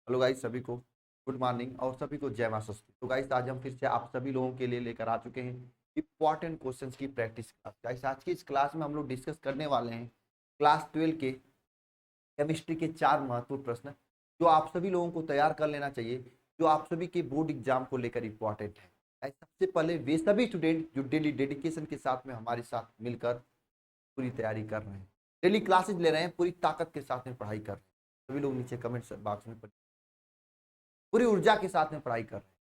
Hello guys, सभी को good morning और सभी को जय मां सरस्वती। तो गाइस आज हम फिर से आप सभी लोगों के लिए लेकर आ चुके हैं इंपॉर्टेंट क्वेश्चंस की प्रैक्टिस क्लास। गाइस आज की इस क्लास में हम लोग डिस्कस करने वाले हैं क्लास 12 के केमिस्ट्री के 4 महत्वपूर्ण प्रश्न जो आप सभी लोगों को तैयार कर लेना चाहिए, जो आप सभी के बोर्ड एग्जाम को लेकर इंपॉर्टेंट है। गाइस सबसे पहले वे सभी स्टूडेंट जो डेली डेडिकेशन के साथ में हमारे साथ मिलकर पूरी तैयारी कर रहे हैं, डेली क्लासेज ले रहे हैं, पूरी ताकत के साथ में पढ़ाई कर रहे हैं, सभी लोग नीचे कमेंट बॉक्स में पूरी ऊर्जा के साथ में पढ़ाई कर रहे हैं।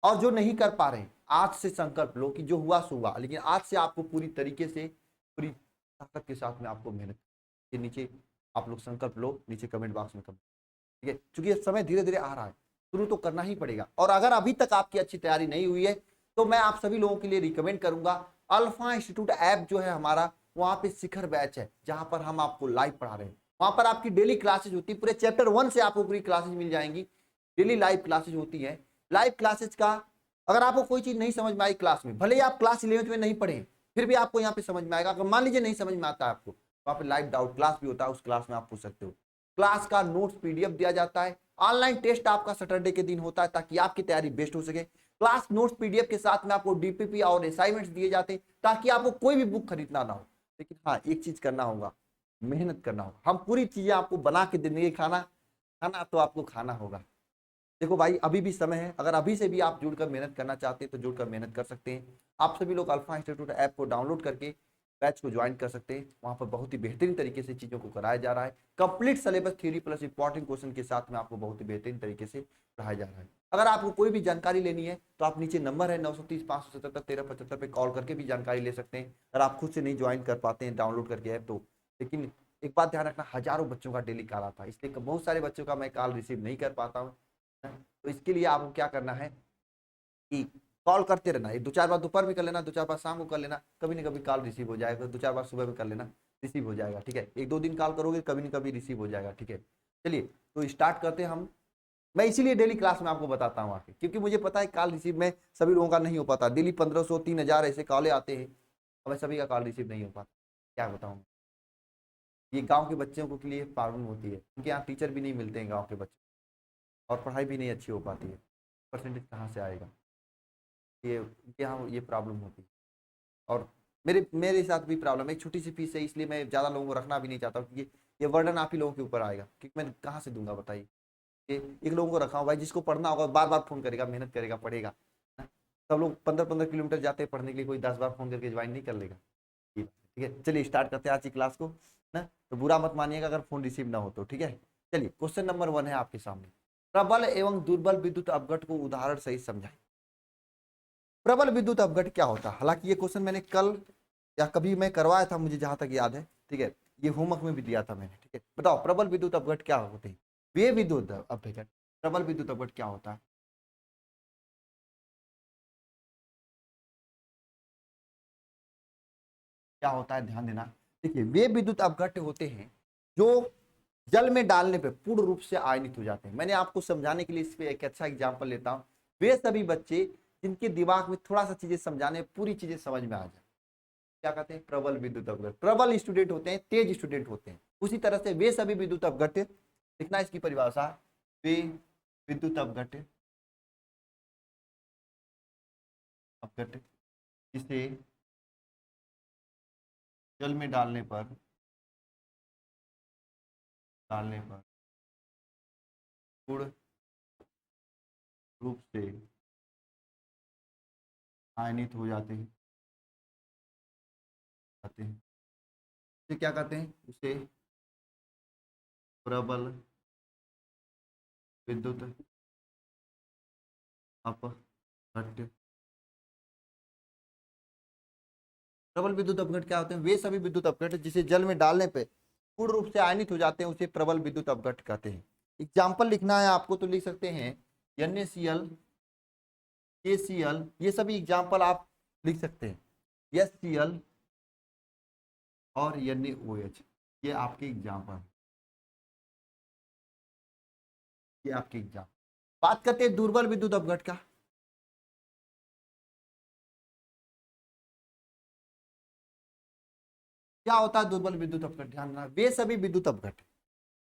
और जो नहीं कर पा रहे हैं आज से संकल्प लो कि जो हुआ सो हुआ, लेकिन आज से आपको पूरी तरीके से पूरी ताकत के साथ में आपको मेहनत के नीचे आप लोग संकल्प लो, नीचे कमेंट बॉक्स में कमेंट। ठीक है, क्योंकि समय धीरे धीरे आ रहा है, शुरू तो करना ही पड़ेगा। और अगर अभी तक आपकी अच्छी तैयारी नहीं हुई है तो मैं आप सभी लोगों के लिए रिकमेंड करूंगा अल्फा इंस्टीट्यूट ऐप जो है हमारा, वहां पे शिखर बैच है जहां पर हम आपको लाइव पढ़ा रहे हैं। वहां पर आपकी डेली क्लासेज होती है, पूरे चैप्टर 1 से आपको पूरी क्लासेज मिल जाएंगी। डेली लाइव क्लासेज होती है। लाइव क्लासेज का अगर आपको कोई चीज नहीं समझ में आई क्लास में, भले ही आप क्लास 11th में नहीं पढ़े, फिर भी आपको यहाँ पे समझ में आएगा। अगर मान लीजिए नहीं समझ में आता है आपको, वहां पे लाइव डाउट क्लास भी होता है, उस क्लास में आप पूछ सकते हो। क्लास का नोट्स पीडीएफ दिया जाता है। ऑनलाइन टेस्ट आपका सैटरडे के दिन होता है ताकि आपकी तैयारी बेस्ट हो सके। क्लास नोट्स पीडीएफ के साथ में आपको डीपीपी और असाइनमेंट्स दिए जाते हैं ताकि आपको कोई भी बुक खरीदना ना हो। लेकिन हाँ, एक चीज करना होगा, मेहनत करना होगा। हम पूरी चीजें आपको बना के देंगे, खाना खाना तो आपको खाना होगा। देखो भाई, अभी भी समय है, अगर अभी से भी आप जुड़कर मेहनत करना चाहते हैं तो जुड़कर मेहनत कर सकते हैं। आप सभी लोग अल्फा इंस्टीट्यूट ऐप को डाउनलोड करके बैच को ज्वाइन कर सकते हैं। वहां पर बहुत ही बेहतरीन तरीके से चीजों को कराया जा रहा है। Complete syllabus theory plus important question के साथ में आपको बहुत ही बेहतरीन तरीके से पढ़ाया जा रहा है। अगर आपको कोई भी जानकारी लेनी है तो आप नीचे नंबर है 930 577 1375 पे कॉल करके भी जानकारी ले सकते हैं, अगर आप खुद से नहीं ज्वाइन कर पाते हैं डाउनलोड करके ऐप तो। लेकिन एक बात ध्यान रखना, हजारों बच्चों का डेली कॉल आता है, इसलिए बहुत सारे बच्चों का मैं कॉल रिसीव नहीं कर पाता हूँ। तो इसके लिए आपको क्या करना है कि कॉल करते रहना। एक 2-4 बार दोपहर में कर लेना, 2-4 बार शाम को कर लेना, कभी ना कभी कॉल रिसीव हो जाएगा। 2-4 बार सुबह में कर लेना, रिसीव हो जाएगा। ठीक है, 1-2 दिन कॉल करोगे, कभी ना कभी रिसीव हो जाएगा। ठीक है, चलिए तो स्टार्ट करते हैं हम। मैं इसीलिए डेली क्लास में आपको बताता हूँ आके, क्योंकि मुझे पता है कॉल रिसीव में सभी लोगों का नहीं हो पाता। डेली 1500 3000 ऐसे कॉले आते हैं, हमें सभी का कॉल रिसीव नहीं हो पाता। क्या बताऊँ, ये गाँव के बच्चों के लिए प्रॉब्लम होती है, क्योंकि यहाँ टीचर भी नहीं मिलते हैं गाँव के बच्चे, और पढ़ाई भी नहीं अच्छी हो पाती है। परसेंटेज कहाँ से आएगा, ये यहाँ ये प्रॉब्लम होती है। और मेरे मेरे साथ भी प्रॉब्लम है। एक छोटी सी फीस है, इसलिए मैं ज़्यादा लोगों को रखना भी नहीं चाहता हूँ, क्योंकि ये वर्डन आप ही लोगों के ऊपर आएगा, क्योंकि मैं कहाँ से दूंगा बताइए। ये एक लोगों को रखा हूँ भाई, जिसको पढ़ना होगा बार बार फोन करेगा, मेहनत करेगा, पढ़ेगा। सब लोग 15-15 किलोमीटर जाते हैं पढ़ने के लिए, कोई 10 बार फोन करके ज्वाइन नहीं कर लेगा। ठीक है, चलिए स्टार्ट करते हैं आज की क्लास को ना। तो बुरा मत मानिएगा अगर फोन रिसीव ना हो तो। ठीक है, चलिए क्वेश्चन नंबर 1 है आपके सामने। प्रबल एवं दुर्बल विद्युत अपघट को उदाहरण सहित समझाएं। प्रबल विद्युत अपघट क्या होता है? हालांकि ये क्वेश्चन मैंने कल या कभी मैं करवाया था, मुझे जहां तक याद है। ठीक है, ये होमवर्क में भी दिया था मैंने। ठीक है, बताओ प्रबल विद्युत अपघट क्या होते हैं? वे विद्युत अपघट, प्रबल विद्युत अपघट क्या होता है? क्या होता है, ध्यान देना। देखिए, वे विद्युत अपघट्य होते हैं जो जल में डालने पे पूर्ण रूप से आयनित हो जाते हैं। मैंने आपको समझाने के लिए इस पे एक अच्छा एग्जांपल लेता हूं। वे सभी बच्चे जिनके दिमाग में थोड़ा सा चीजें समझाने, पूरी चीजें समझ में आ जाए, क्या कहते हैं? प्रबल विद्युत अपघट्य। प्रबल स्टूडेंट होते हैं, तेज स्टूडेंट होते हैं। उसी तरह से वे सभी विद्युत अपघट्य, लिखना इसकी परिभाषा, वे विद्युत अपघट्य, अपघट्य जिसे जल में डालने पर पूर्ण रूप से आयनित हो जाते हैं। उसे क्या कहते हैं? उसे प्रबल विद्युत अपघट्य। प्रबल विद्युत अपघट क्या होते हैं? वे सभी विद्युत अपघट जिसे जल में डालने पे पूर्ण रूप से आयनित हो जाते हैं, उसे प्रबल विद्युत अपघट कहते हैं। एग्जाम्पल लिखना है आपको तो लिख सकते हैं NaCl, KCl, ये सभी एग्जाम्पल आप लिख सकते हैं। HCl और NaOH, ये आपके एग्जाम्पल, ये आपके एग्जाम। बात करते हैं दुर्बल विद्युत अपघट का। क्या होता है दुर्बल विद्युत अपघट? ध्यान देना, वे सभी विद्युत अपघट,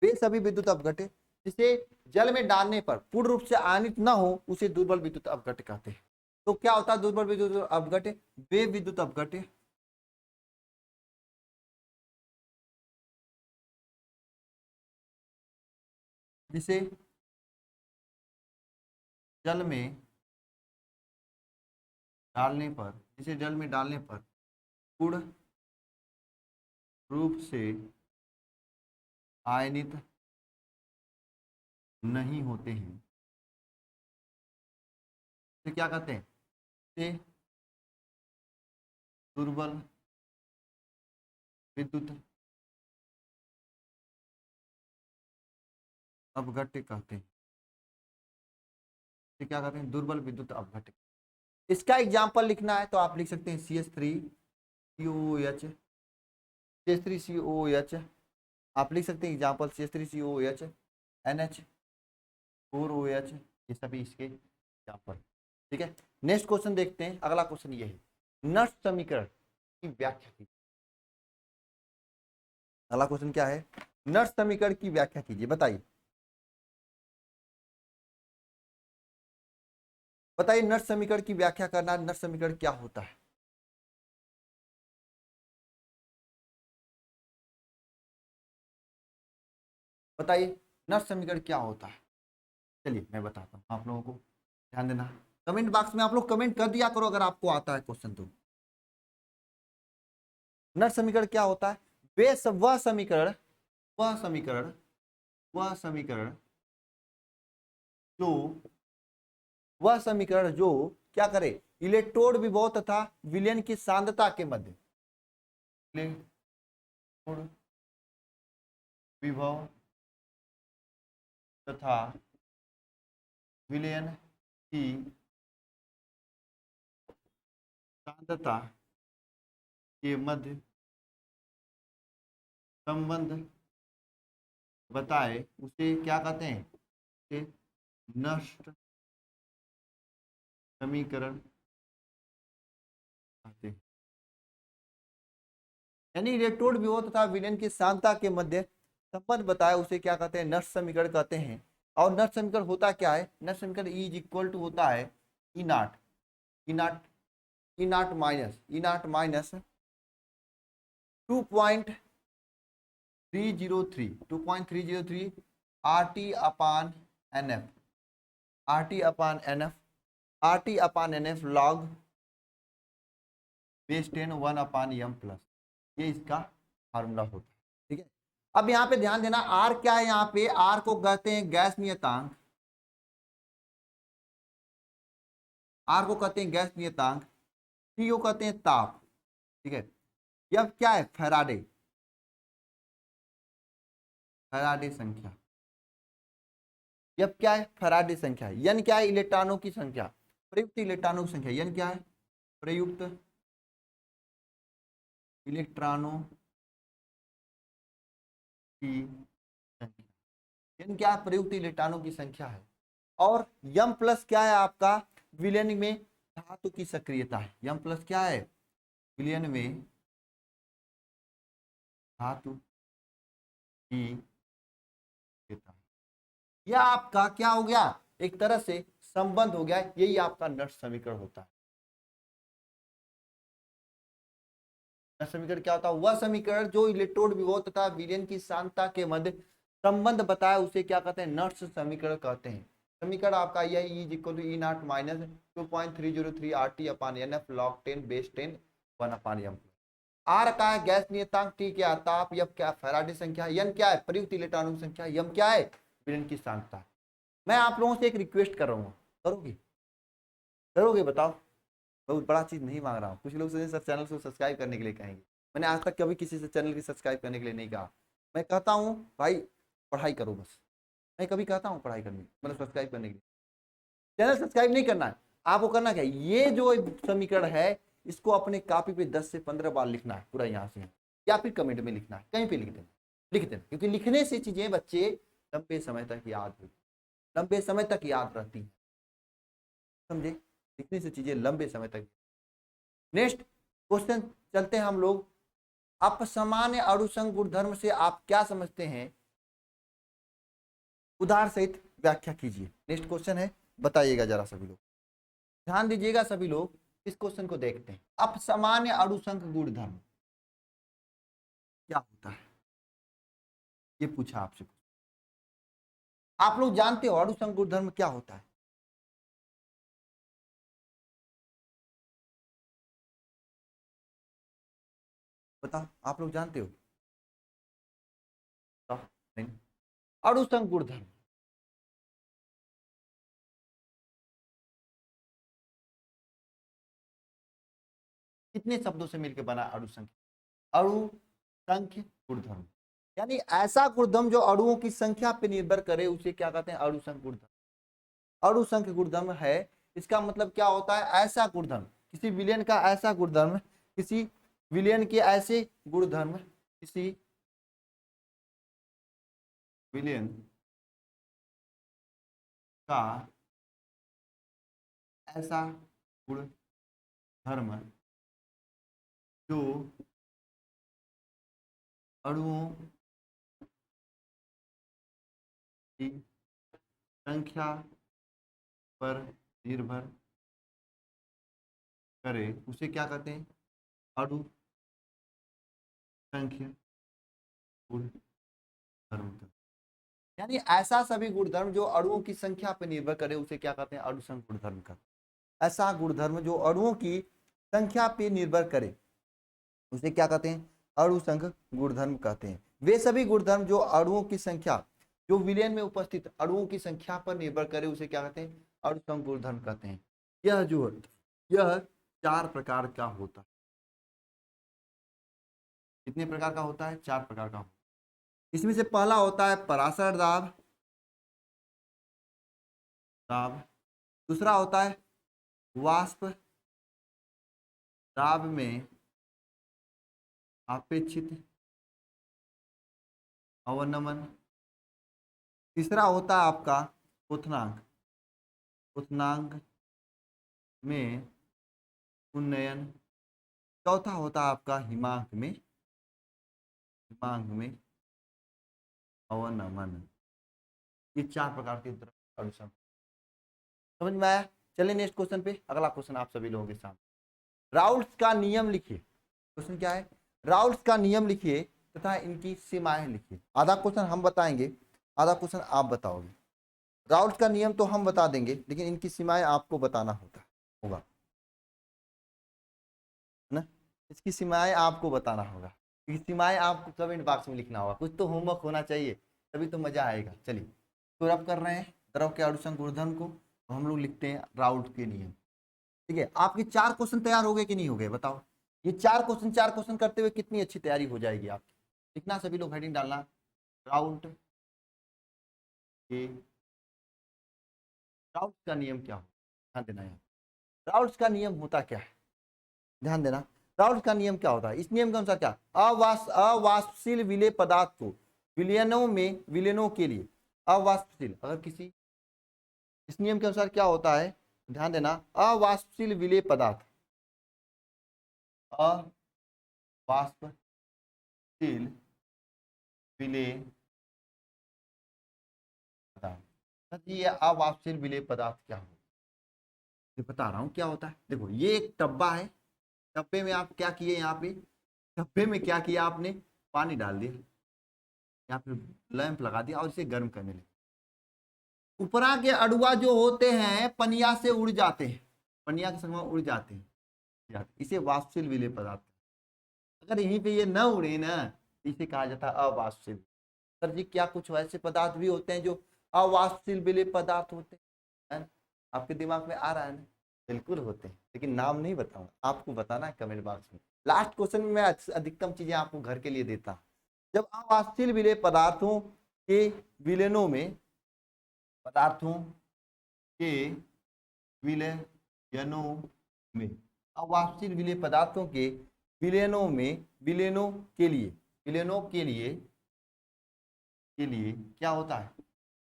वे सभी विद्युत अपघट जिसे जल में डालने पर पूर्ण रूप से आयनित न हो उसे दुर्बल विद्युत अपघट्य कहते हैं। तो क्या होता है दुर्बल विद्युत अपघट्य? वे विद्युत अपघट्य जिसे जल में डालने पर पूर्ण रूप से आयनित नहीं होते हैं, तो क्या कहते हैं? से दुर्बल विद्युत अपघट्य कहते हैं। तो क्या कहते हैं? दुर्बल विद्युत अपघट्य। इसका एग्जाम्पल लिखना है तो आप लिख सकते हैं CH3COOH, CH3COOH आप लिख सकते हैं एग्जाम्पल CH3COOH, NH4OH, ये सभी इसके एग्जाम्पल। ठीक है, नेक्स्ट क्वेश्चन देखते हैं। अगला क्वेश्चन ये है, नर्स समीकरण की व्याख्या कीजिए। अगला क्वेश्चन क्या है? नर्स समीकरण की व्याख्या कीजिए, बताइए बताइए नर्स समीकरण की व्याख्या करना। नर्स समीकरण क्या होता है? बताइए नर्स समीकरण क्या होता है? चलिए मैं बताता हूँ आप लोगों को, ध्यान देना। कमेंट बॉक्स में आप लोग कमेंट कर दिया करो अगर आपको आता है क्वेश्चन तो। नर्स समीकरण क्या होता है? वे सब वह समीकरण जो क्या करे? इलेक्ट्रोड विभव तथा विलयन की सांद्रता के मध्य इलेक्ट्रोड विभव तथा विलयन की सांद्रता के मध्य संबंध बताए उसे क्या कहते हैं? उसे नष्ट समीकरण कहते हैं। यानी इलेक्ट्रोड विभव तथा विलयन की सांद्रता के मध्य संबंध बताया उसे क्या कहते हैं? नष्ट समीकरण कहते हैं। और नष्ट समीकरण होता क्या है? नष्ट समीकरण E इज इक्वल टू होता है E naught minus 2.303 RT/NF log base 10 1/m plus, ये इसका फार्मूला होता है। ठीक है, अब यहाँ पे ध्यान देना, आर क्या है? यहाँ पे आर को कहते हैं गैस नियतांक, टी को कहते हैं ताप। ठीक है, यह क्या है? फैराडे संख्या। यह क्या है? फैराडे संख्या। एन क्या है? इलेक्ट्रॉनों की संख्या, प्रयुक्त इलेक्ट्रॉनों की संख्या। एन क्या है? प्रयुक्त इलेक्ट्रॉनों की संख्या। एन क्या है? प्रयुक्त इलेक्ट्रॉनों की संख्या है। और यम प्लस क्या है? आपका विलयन में धातु की सक्रियता है। यम प्लस क्या है? विलयन में धातु की सक्रियता। यह आपका क्या हो गया? एक तरह से संबंध हो गया। यही आपका नष्ट समीकरण होता है। नष्ट समीकरण क्या होता है? वह समीकरण जो इलेक्ट्रोड विभव तथा विलयन की सांद्रता के मध्य संबंध बताया उसे क्या कहते हैं? नष्ट समीकरण कहते हैं। समीकरण आपका यह E equal to E0 minus 2.303 RT/NF log 10 base 10 1/m। R का है गैस नियतांक, टी क्या? ताप, एफ क्या? फैराडे संख्या, एन क्या है? प्रयुक्त इलेक्ट्रॉनों की संख्या, एम क्या है? विलयन की सांद्रता। मैं आप लोगों से एक रिक्वेस्ट कर रहा हूँ, करोगे बताओ? बहुत बड़ा चीज नहीं मांग रहा हूँ। कुछ लोग सर चैनल को सब्सक्राइब करने के लिए कहेंगे, मैंने आज तक कभी किसी से चैनल की सब्सक्राइब करने के लिए नहीं कहा। मैं कहता हूँ भाई पढ़ाई करो बस। मैं कभी कहता हूँ पढ़ाई करने मतलब सब्सक्राइब करने के लिए? चैनल सब्सक्राइब नहीं करना है आपको। करना क्या? ये जो समीकरण है इसको अपने कॉपी पे 10 से 15 बार लिखना है पूरा यहाँ से, या फिर कमेंट में लिखना है, कहीं पे लिख देना, क्योंकि लिखने से चीजें बच्चे लंबे समय तक याद होती, लंबे समय तक याद रहती है। समझे? लिखने से चीजें लंबे समय तक। नेक्स्ट क्वेश्चन चलते हैं हम लोग। अपसामान्य अणुसंघ गुणधर्म से आप क्या समझते हैं? उदाहरण सहित व्याख्या कीजिए। नेक्स्ट क्वेश्चन है, बताइएगा जरा सभी लोग, ध्यान दीजिएगा सभी लोग, इस क्वेश्चन को देखते हैं। अपसामान्य अणुसंख गुणधर्म क्या होता है, ये पूछा आपसे। आप लोग जानते हो अणुसंख गुणधर्म क्या होता है? बताओ, आप लोग जानते हो? बताओ। नहीं। अणुसंख गुणधर्म कितने शब्दों से मिलकर बना अणुसंख? अणुसंख्य गुणधर्म, यानी ऐसा गुणधर्म जो अणुओं की संख्या पर निर्भर करे उसे क्या कहते हैं? अणुसंख गुणधर्म। अणुसंख्य गुणधर्म है, इसका मतलब क्या होता है? ऐसा गुणधर्म, किसी विलयन का ऐसा गुणधर्म, किसी विलयन के ऐसे गुणधर्म, किसी विलयन का ऐसा गुणधर्म जो अणुओं की संख्या पर निर्भर करे उसे क्या कहते हैं? अणु संख्य गुणधर्म। यानी ऐसा सभी गुणधर्म जो अणुओं की संख्या पर निर्भर करे उसे क्या कहते हैं? अणुसंख्य गुणधर्म का। ऐसा गुणधर्म जो अणुओं की संख्या पर निर्भर करे उसे क्या कहते हैं? अणुसंख्य गुणधर्म कहते हैं। वे सभी गुणधर्म जो अणुओं की संख्या, जो विलयन में उपस्थित अणुओं की संख्या पर निर्भर करे उसे क्या कहते हैं? अणुसंख्य गुणधर्म कहते हैं। यह जो यह 4 प्रकार का होता है। कितने प्रकार का होता है? 4 प्रकार का होता है। इसमें से पहला होता है पराशर दाब दाब, दूसरा होता है वाष्प दाब में अपेक्षित अवनमन, तीसरा होता है आपका क्वथनांक, क्वथनांक में उन्नयन, चौथा होता है आपका हिमांक में अवनमन। ये 4 प्रकार के अणुसंख्य, समझ में आया? चलिए नेक्स्ट क्वेश्चन पे, अगला क्वेश्चन आप सभी लोगों के सामने। राउल्ट्स का नियम लिखिए। क्वेश्चन क्या है? राउल्ट्स का नियम लिखिए तथा इनकी सीमाएं लिखिए। आधा क्वेश्चन हम बताएंगे, आधा क्वेश्चन आप बताओगे। राउल्ट्स का नियम तो हम बता देंगे, लेकिन इनकी सीमाएं आपको बताना होगा, है ना? इसकी सीमाएं आपको बताना होगा, क्योंकि सीमाएं आपको कमेंट बॉक्स में लिखना होगा। कुछ तो होमवर्क होना चाहिए, तभी तो मजा आएगा। चलिए, तो अब कर रहे हैं द्रव के अणुसंख गुणधर्म को, तो हम लोग लिखते हैं राउल्ट के नियम। ठीक है, आपके 4 क्वेश्चन तैयार हो गए कि नहीं हो गए? बताओ। ये 4 क्वेश्चन करते हुए कितनी अच्छी तैयारी हो जाएगी आपकी। लिखना सभी लोग, हेडिंग डालना, राउल्ट के, राउल्ट का नियम क्या हो, ध्यान देना है। राउल्ट का नियम होता क्या है, ध्यान देना। राउल्ट का नियम क्या होता है? इस नियम के अनुसार क्या, अवाष्पशील विलेय पदार्थ को विलयनों के लिए अवाष्पशील, अगर किसी, इस नियम के अनुसार क्या होता है, ध्यान देना, अवाष्पशील विलेय पदार्थ, अवाष्पशील विलेय पदार्थ, ये अवाष्पशील विलेय पदार्थ क्या होता है? बता रहा हूं क्या होता है। देखो, ये एक टब्बा है, टब्बे में आप क्या किए, यहाँ पे टब्बे में क्या किया आपने? पानी डाल दिया, यहाँ पे लैंप लगा दिया और इसे गर्म करने लगे। ऊपरा के अड़ुआ जो होते हैं पनिया से उड़ जाते हैं, पनिया के समय उड़ जाते हैं, इसे वाष्पशील विलेय पदार्थ। अगर यहीं पे ये न उड़े ना, इसे कहा जाता है अवाष्पशील। सर जी, क्या कुछ ऐसे पदार्थ भी होते हैं जो अवाष्पशील विलेय पदार्थ होते हैं? आपके दिमाग में आ रहा है ना? बिल्कुल होते हैं, लेकिन नाम नहीं बताऊंगा, आपको बताना है कमेंट बॉक्स में। लास्ट क्वेश्चन में मैं अधिकतम चीजें आपको घर के लिए देता हूं। जब अवाष्पशील विलेय पदार्थों के विलयनों में, पदार्थों के विलयनों में, अवाष्पशील विलेय पदार्थों के विलयनों में, विलयनों के लिए क्या होता है?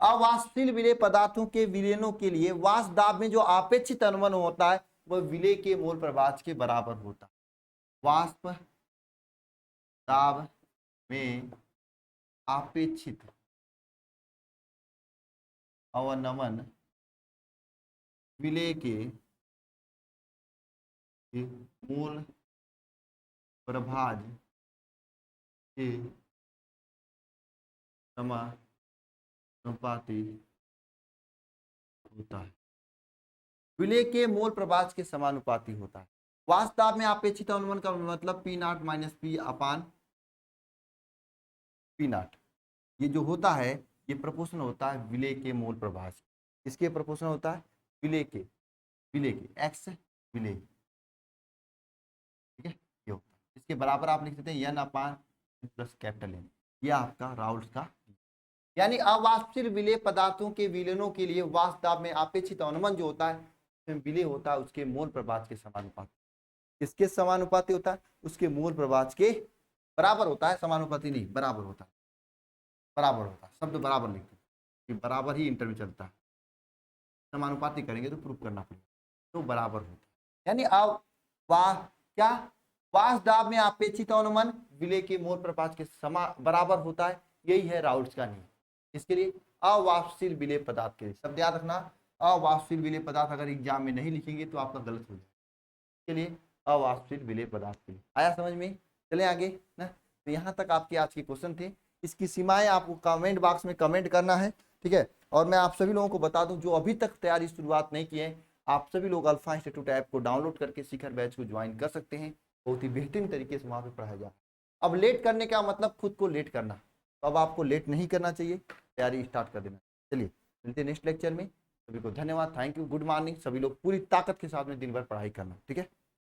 अवाष्पशील विलेय पदार्थों के विलयनों के लिए वाष्प दाब में जो अपेक्षित अनवन होता है वह विलेय के मोल प्रवाह के बराबर होता है। वाष्प दाब में अपेक्षित अवनमन विलेय के मूल प्रभाज के समानुपाती होता है। विलेय के मूल प्रभाज के समानुपाती होता है। वास्तव में अपेक्षित अनुमान का मतलब P not minus P upon P not, ये जो होता है ये प्रोपोर्शनल होता है विलेय के मूल प्रभाज। किसके प्रोपोर्शनल होता है? विलेय के एक्स विलेय, ठीक है। ये होता है, इसके बराबर आप लिख सकते हैं एन अपान प्लस कैपिटल एन। यह आपका राउल्स का, यानी अवाष्पशील विलेय पदार्थों के विलयनों के लिए वास्तव में अपेक्षित अनुमान जो होता है उसमें विलेय होता है उसके मूल प्रभाज के समानुपाती। किसके समानुपाती होता है? उसके मूल प्रभाज के बराबर होता है, समानुपाती नहीं, बराबर होता है, बराबर होता है, शब्द बराबर लिखते हैं, बराबर ही इंटरव्यू चलता है। समानुपाती करेंगे तो प्रूफ करना पड़ेगा, तो बराबर होता है। यानी अब क्या वास्तव में अपेक्षित अनुमान विलेय के मूल प्रभाज के बराबर होता है। यही है राउल्स का नियम। इसके लिए अवाष्पशील विलेय पदार्थ के लिए शब्द याद रखना। अवाष्पशील विलेय पदार्थ अगर एग्जाम में नहीं लिखेंगे तो आपका गलत हो जाएगा। इसके लिए अवाष्पशील विलेय पदार्थ के लिए आया समझ में? चले आगे ना। तो यहाँ तक आपके आज के क्वेश्चन थे। इसकी सीमाएं आपको कमेंट बॉक्स में कमेंट करना है, ठीक है। और मैं आप सभी लोगों को बता दूं जो अभी तक तैयारी शुरुआत नहीं किए हैं, आप सभी लोग अल्फा इंस्टीट्यूट ऐप को डाउनलोड करके शिखर बैच को ज्वाइन कर सकते हैं। बहुत ही बेहतरीन तरीके से वहाँ पे पढ़ाया जाए। अब लेट करने का मतलब खुद को लेट करना, तो अब आपको लेट नहीं करना चाहिए, तैयारी स्टार्ट कर देना। चलिए मिलते हैं नेक्स्ट लेक्चर में। सभी को धन्यवाद, थैंक यू, गुड मॉर्निंग। सभी लोग पूरी ताकत के साथ में दिन भर पढ़ाई करना, ठीक है।